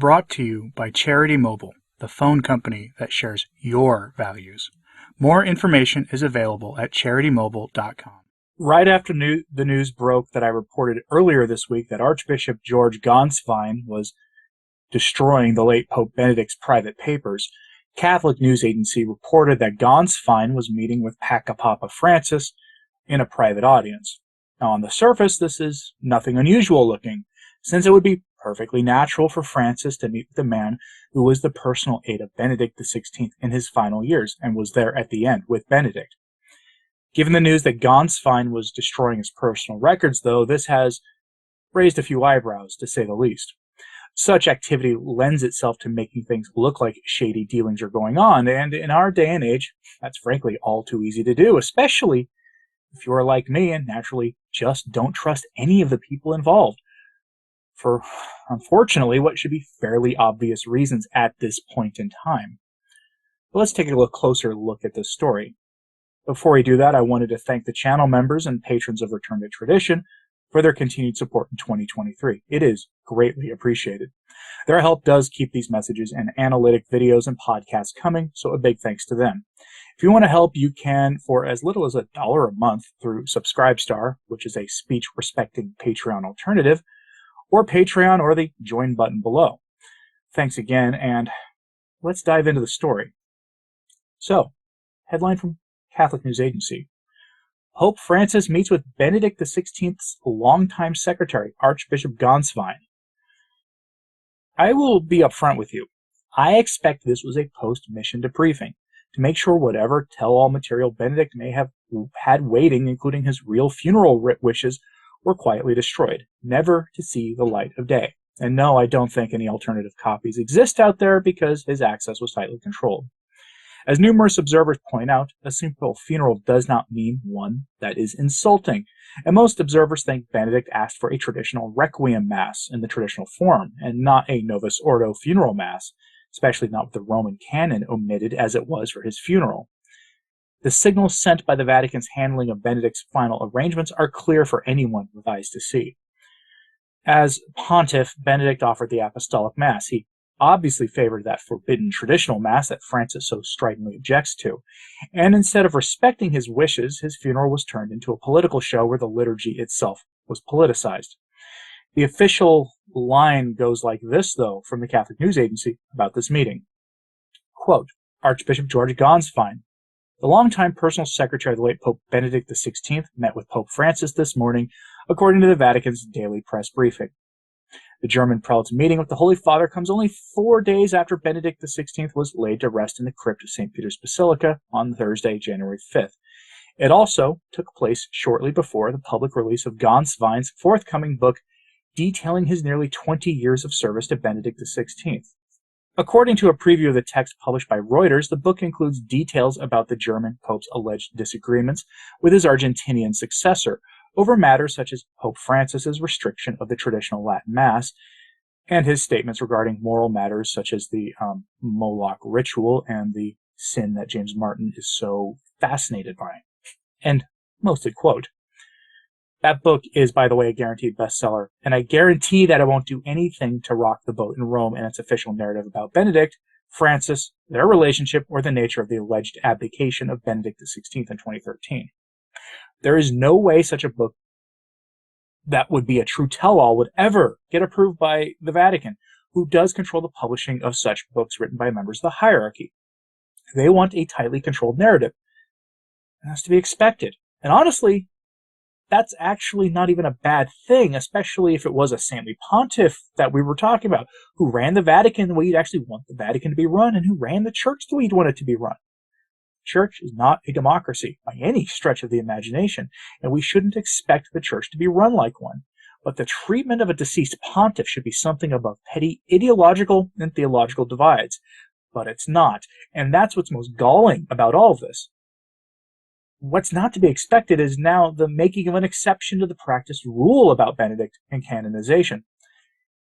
Brought to you by Charity Mobile, the phone company that shares your values. More information is available at CharityMobile.com. Right after the news broke that I reported earlier this week that Archbishop George Gonstein was destroying the late Pope Benedict's private papers, Catholic news agency reported that Gonstein was meeting with Papa Francis in a private audience. Now, on the surface, this is nothing unusual looking, since it would be perfectly natural for Francis to meet with the man who was the personal aide of Benedict XVI in his final years and was there at the end with Benedict. Given the news that Gonstein was destroying his personal records, though, this has raised a few eyebrows, to say the least. Such activity lends itself to making things look like shady dealings are going on, and in our day and age, that's frankly all too easy to do, especially if you are like me and naturally just don't trust any of the people involved, for, unfortunately, what should be fairly obvious reasons at this point in time. But let's take a closer look at this story. Before we do that, I wanted to thank the channel members and patrons of Return to Tradition for their continued support in 2023. It is greatly appreciated. Their help does keep these messages and analytic videos and podcasts coming, so a big thanks to them. If you want to help, you can for as little as $1 a month through Subscribestar, which is a speech-respecting Patreon alternative, or Patreon, or the join button below. Thanks again, and let's dive into the story. So, headline from Catholic News Agency. Pope Francis meets with Benedict XVI's longtime secretary, Archbishop Gonstein. I will be upfront with you. I expect this was a post-mission debriefing to make sure whatever tell-all material Benedict may have had waiting, including his real funeral wishes, were quietly destroyed, never to see the light of day. And no, I don't think any alternative copies exist out there because his access was tightly controlled. As numerous observers point out, a simple funeral does not mean one that is insulting, and most observers think Benedict asked for a traditional requiem mass in the traditional form, and not a Novus Ordo funeral mass, especially not with the Roman canon omitted as it was for his funeral. The signals sent by the Vatican's handling of Benedict's final arrangements are clear for anyone with eyes to see. As pontiff, Benedict offered the Apostolic Mass. He obviously favored that forbidden traditional Mass that Francis so stridently objects to, and instead of respecting his wishes, his funeral was turned into a political show where the liturgy itself was politicized. The official line goes like this, though, from the Catholic News Agency about this meeting. Quote, Archbishop George Gonstein, the longtime personal secretary of the late Pope Benedict XVI, met with Pope Francis this morning, according to the Vatican's daily press briefing. The German prelate's meeting with the Holy Father comes only 4 days after Benedict XVI was laid to rest in the crypt of St. Peter's Basilica on Thursday, January 5th. It also took place shortly before the public release of Gonstein's forthcoming book detailing his nearly 20 years of service to Benedict XVI. According to a preview of the text published by Reuters, the book includes details about the German Pope's alleged disagreements with his Argentinian successor over matters such as Pope Francis's restriction of the traditional Latin Mass and his statements regarding moral matters such as the Moloch ritual and the sin that James Martin is so fascinated by. And posted quote. That book is, by the way, a guaranteed bestseller, and I guarantee that it won't do anything to rock the boat in Rome and its official narrative about Benedict, Francis, their relationship, or the nature of the alleged abdication of Benedict XVI in 2013. There is no way such a book that would be a true tell-all would ever get approved by the Vatican, who does control the publishing of such books written by members of the hierarchy. They want a tightly controlled narrative, and that's to be expected. And honestly, that's actually not even a bad thing, especially if it was a saintly pontiff that we were talking about, who ran the Vatican the way you'd actually want the Vatican to be run, and who ran the church the way you'd want it to be run. Church is not a democracy by any stretch of the imagination, and we shouldn't expect the church to be run like one. But the treatment of a deceased pontiff should be something above petty ideological and theological divides. But it's not, and that's what's most galling about all of this. What's not to be expected is now the making of an exception to the practiced rule about Benedict and canonization.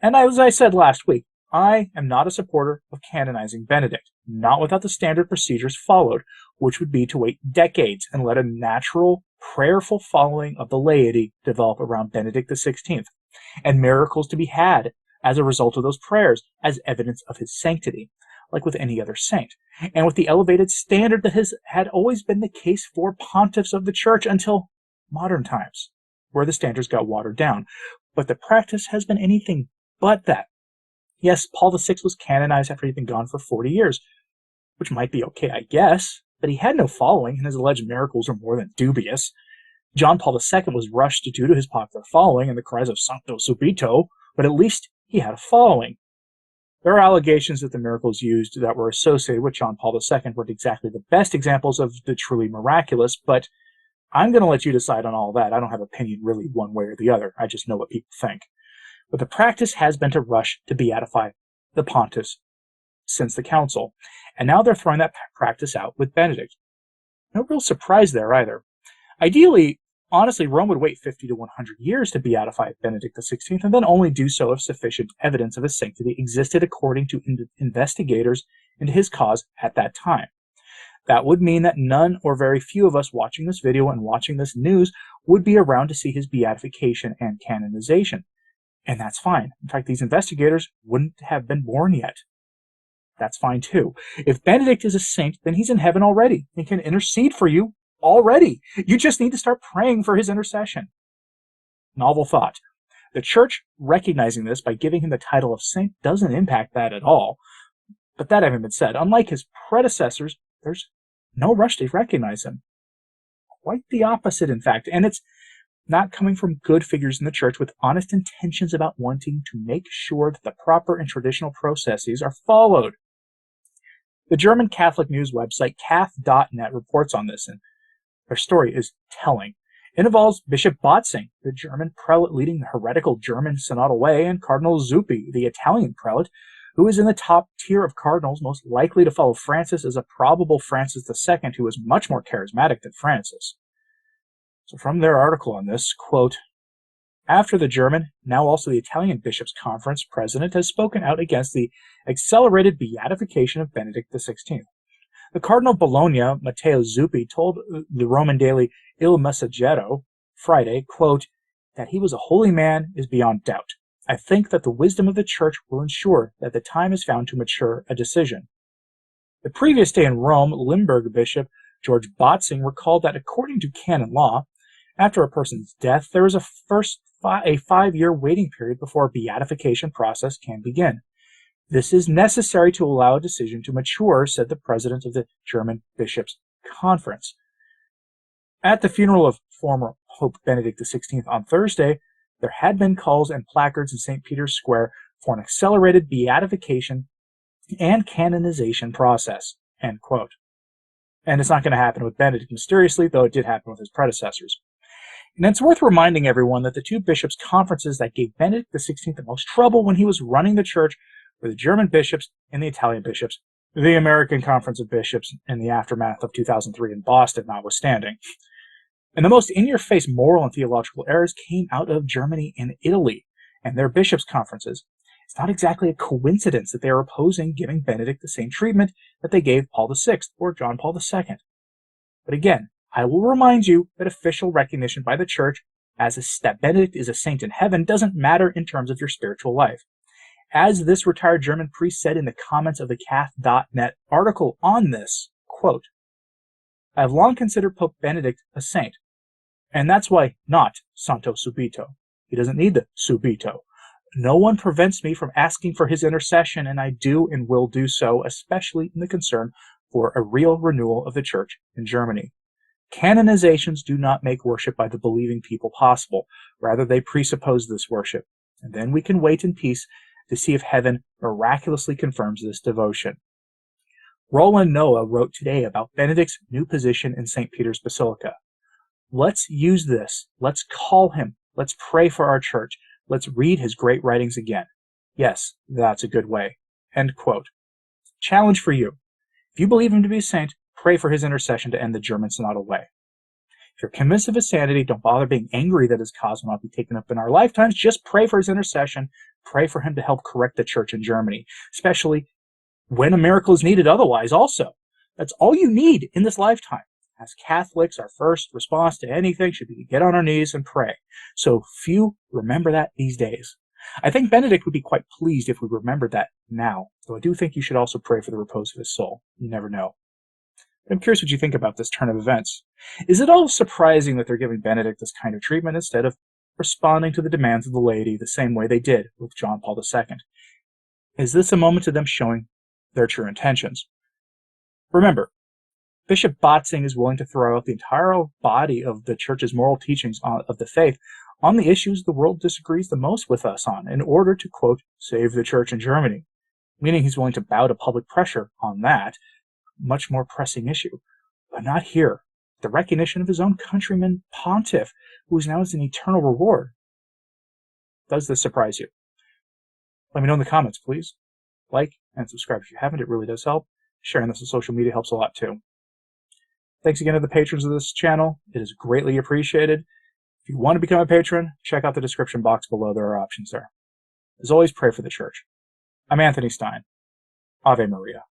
And as I said last week, I am not a supporter of canonizing Benedict, not without the standard procedures followed, which would be to wait decades and let a natural, prayerful following of the laity develop around Benedict XVI, and miracles to be had as a result of those prayers, as evidence of his sanctity, like with any other saint, and with the elevated standard that had always been the case for pontiffs of the Church until modern times, where the standards got watered down. But the practice has been anything but that. Yes, Paul VI was canonized after he'd been gone for 40 years, which might be okay, I guess, but he had no following, and his alleged miracles are more than dubious. John Paul II was rushed due to his popular following and the cries of Sancto Subito, but at least he had a following. There are allegations that the miracles used that were associated with John Paul II weren't exactly the best examples of the truly miraculous, but I'm going to let you decide on all that. I don't have an opinion really one way or the other. I just know what people think. But the practice has been to rush to beatify the pontiffs since the council, and now they're throwing that practice out with Benedict. No real surprise there either. Ideally, honestly, Rome would wait 50 to 100 years to beatify Benedict XVI, and then only do so if sufficient evidence of his sanctity existed according to investigators into his cause at that time. That would mean that none or very few of us watching this video and watching this news would be around to see his beatification and canonization. And that's fine. In fact, these investigators wouldn't have been born yet. That's fine too. If Benedict is a saint, then he's in heaven already and can intercede for you already. You just need to start praying for his intercession. Novel thought. The Church recognizing this by giving him the title of saint doesn't impact that at all. But that having been said, unlike his predecessors, there's no rush to recognize him. Quite the opposite, in fact. And it's not coming from good figures in the Church with honest intentions about wanting to make sure that the proper and traditional processes are followed. The German Catholic news website cath.net reports on this, and their story is telling. It involves Bishop Botzing, the German prelate leading the heretical German synodal way, and Cardinal Zuppi, the Italian prelate, who is in the top tier of cardinals most likely to follow Francis as a probable Francis II, who is much more charismatic than Francis. So from their article on this, quote, after the German, now also the Italian Bishops' Conference president has spoken out against the accelerated beatification of Benedict XVI. The Cardinal of Bologna, Matteo Zuppi, told the Roman daily Il Messaggero Friday, quote, that he was a holy man is beyond doubt. I think that the wisdom of the Church will ensure that the time is found to mature a decision. The previous day in Rome, Limburg Bishop George Botzing recalled that according to canon law, after a person's death, there is a 5-year waiting period before a beatification process can begin. This is necessary to allow a decision to mature, said the president of the German Bishops' Conference. At the funeral of former Pope Benedict XVI on Thursday, there had been calls and placards in St. Peter's Square for an accelerated beatification and canonization process, end quote. And it's not going to happen with Benedict mysteriously, though it did happen with his predecessors. And it's worth reminding everyone that the two bishops' conferences that gave Benedict XVI the most trouble when he was running the Church were the German bishops and the Italian bishops, the American Conference of Bishops in the aftermath of 2003 in Boston notwithstanding. And the most in-your-face moral and theological errors came out of Germany and Italy and their bishops' conferences. It's not exactly a coincidence that they are opposing giving Benedict the same treatment that they gave Paul VI or John Paul II. But again, I will remind you that official recognition by the Church that Benedict is a saint in heaven doesn't matter in terms of your spiritual life. As this retired German priest said in the comments of the cath.net article on this, quote, I have long considered Pope Benedict a saint, and that's why not Santo Subito. He doesn't need the Subito. No one prevents me from asking for his intercession, and I do and will do so, especially in the concern for a real renewal of the Church in Germany. Canonizations do not make worship by the believing people possible. Rather, they presuppose this worship, and then we can wait in peace to see if heaven miraculously confirms this devotion. Roland Noah wrote today about Benedict's new position in St. Peter's Basilica. Let's use this. Let's call him. Let's pray for our Church. Let's read his great writings again. Yes, that's a good way. End quote. Challenge for you. If you believe him to be a saint, pray for his intercession to end the German synodal way. If you're convinced of his sanity, don't bother being angry that his cause will not be taken up in our lifetimes. Just pray for his intercession. Pray for him to help correct the Church in Germany, especially when a miracle is needed otherwise also. That's all you need in this lifetime. As Catholics, our first response to anything should be to get on our knees and pray. So few remember that these days. I think Benedict would be quite pleased if we remembered that now, though I do think you should also pray for the repose of his soul. You never know. But I'm curious what you think about this turn of events. Is it all surprising that they're giving Benedict this kind of treatment instead of responding to the demands of the laity the same way they did with John Paul II? Is this a moment of them showing their true intentions? Remember, Bishop Botzing is willing to throw out the entire body of the Church's moral teachings of the faith on the issues the world disagrees the most with us on in order to, quote, save the Church in Germany, meaning he's willing to bow to public pressure on that much more pressing issue, but not here. The recognition of his own countryman pontiff, who is now as an eternal reward. Does this surprise you? Let me know in the comments, please. Like and subscribe if you haven't. It really does help. Sharing this on social media helps a lot too. Thanks again to the patrons of this channel. It is greatly appreciated. If you want to become a patron, check out the description box below. There are options there. As always, pray for the Church. I'm Anthony Stine. Ave Maria.